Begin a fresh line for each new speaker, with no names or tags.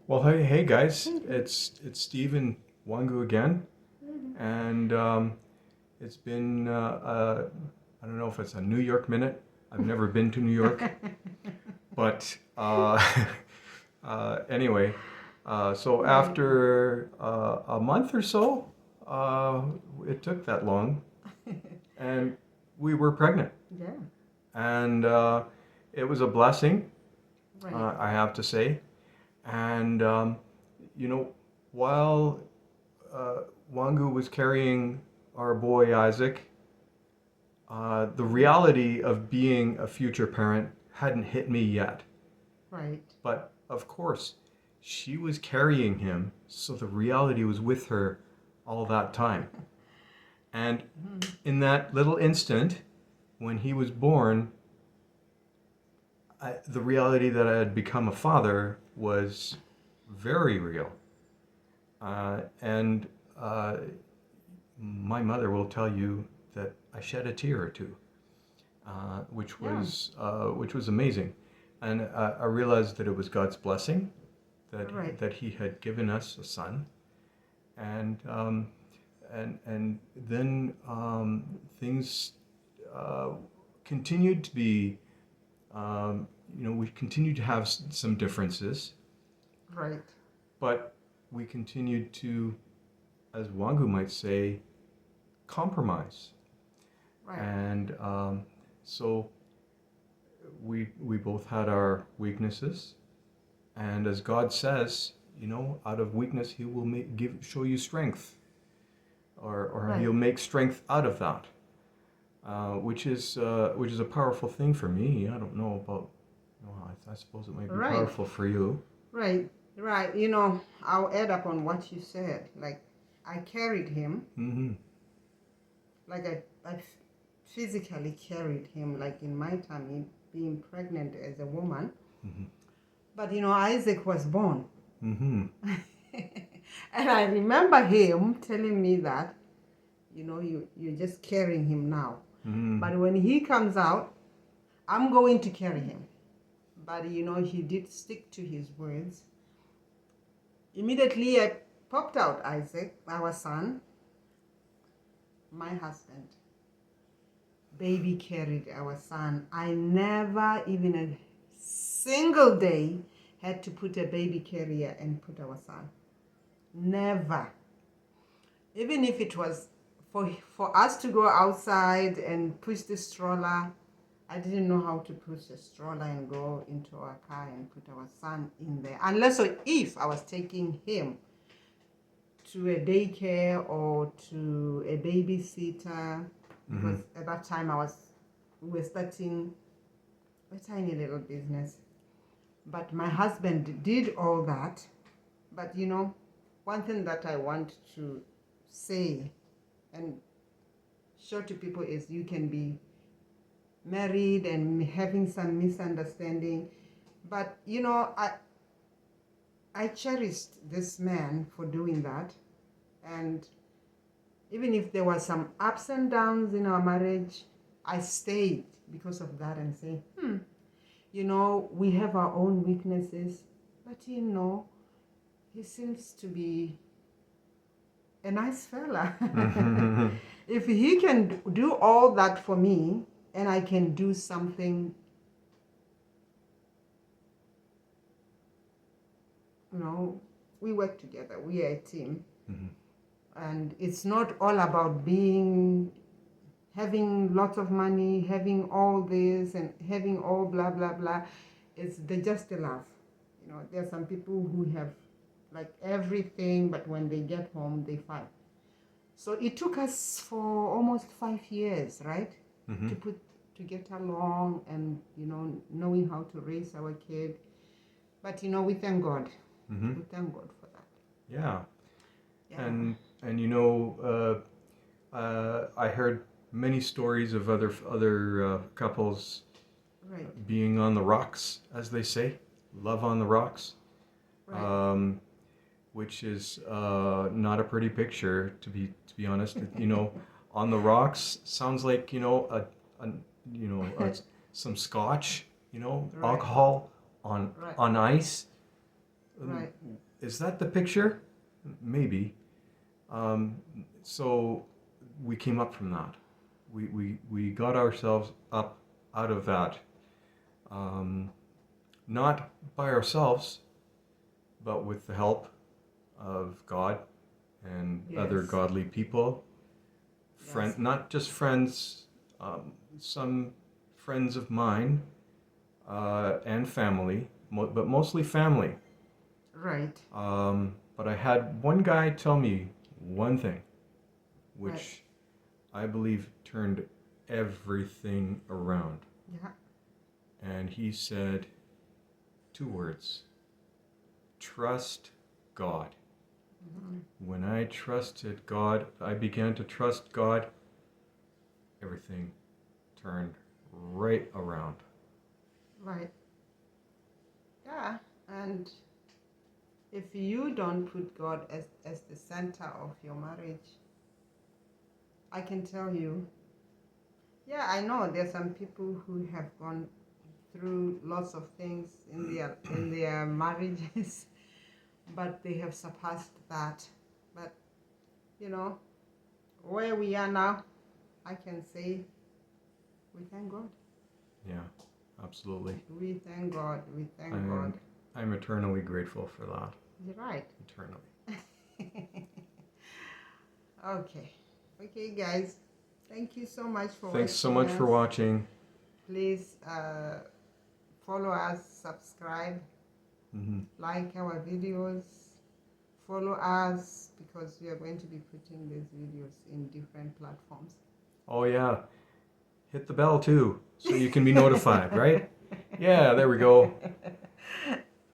Well, hey guys, it's Steve and Wangu again, and it's been I don't know if it's a New York minute. I've never been to New York, but anyway, so
Right.
after a month or so, it took that long, and we were pregnant,
Yeah.
and it was a blessing,
Right.
I have to say, and you know, while uh, Wangu was carrying our boy Isaac, the reality of being a future parent hadn't hit me yet.
Right.
But of course, she was carrying him, so the reality was with her all that time. And in that little instant, when he was born, the reality that I had become a father was very real. And my mother will tell you that I shed a tear or two,
Yeah.
which was amazing, and I realized that it was God's blessing
Right.
that He had given us a son, and and then things uh, continued to be, we continued to have some differences,
Right.
but we continued to, as Wangu might say, compromise.
Right.
And so we both had our weaknesses, and as God says, out of weakness He will show you strength, or
Right.
He'll make strength out of that, which is a powerful thing for me. I don't know about, I suppose it might be
Right.
powerful for you.
Right. Right. I'll add up on what you said. Like, I carried him.
Mm-hmm.
Like, I physically carried him. Like in my time, being pregnant as a woman.
Mm-hmm.
But Isaac was born,
Mm-hmm.
and I remember him telling me that, you're just carrying him now.
Mm-hmm.
But when he comes out, I'm going to carry him. But he did stick to his words. Immediately, I popped out Isaac, our son, my husband. Baby carried our son. I never, even a single day, had to put a baby carrier and put our son. Never. Even if it was for us to go outside and push the stroller, I didn't know how to push a stroller and go into our car and put our son in there. Unless or if I was taking him to a daycare or to a babysitter,
Mm-hmm.
because at that time we were starting a tiny little business. But my husband did all that. But one thing that I want to say and show to people is you can be married and having some misunderstanding, but I cherished this man for doing that. And even if there were some ups and downs in our marriage, I stayed because of that and say, we have our own weaknesses, but he seems to be a nice fella.
Mm-hmm.
If he can do all that for me and I can do something, we work together, we are a team.
Mm-hmm.
And it's not all about having lots of money, having all this and having all blah blah blah. It's just a laugh. There are some people who have like everything, but when they get home they fight. So it took us for almost 5 years, right?
Mm-hmm.
To get along and knowing how to raise our kid. But we thank God.
Mm-hmm.
We thank God for that.
Yeah.
Yeah.
And I heard many stories of other couples
Right.
being on the rocks, as they say, love on the rocks,
Right.
which is not a pretty picture, to be honest. On the rocks sounds like a some scotch,
Right.
alcohol on
Right.
on ice.
Right.
is that the picture? Maybe. So we came up from that. We got ourselves up out of that. Not by ourselves, but with the help of God and other
Yes.
godly people.
Yes.
Not just friends, some friends of mine and family, but mostly family.
Right.
But I had one guy tell me one thing,
Right.
which I believe turned everything around.
Yeah.
And he said two words: trust God. When I trusted God, I began to trust God, everything turned right around.
Right. Yeah. And if you don't put God as the center of your marriage, I can tell you, yeah, I know there's some people who have gone through lots of things in their marriages, but they have surpassed that. But you know, where we are now, I can say we thank God.
Yeah, absolutely.
We thank God. We thank God.
I'm eternally grateful for that.
You're right.
Eternally.
Okay. Okay, guys. Thank you so much for
Thanks so
watching
much for
us.
watching.
Please follow us, subscribe,
Mm-hmm.
like our videos, follow us because we are going to be putting these videos in different platforms.
Oh yeah, hit the bell too, so you can be notified, right? Yeah, there we go.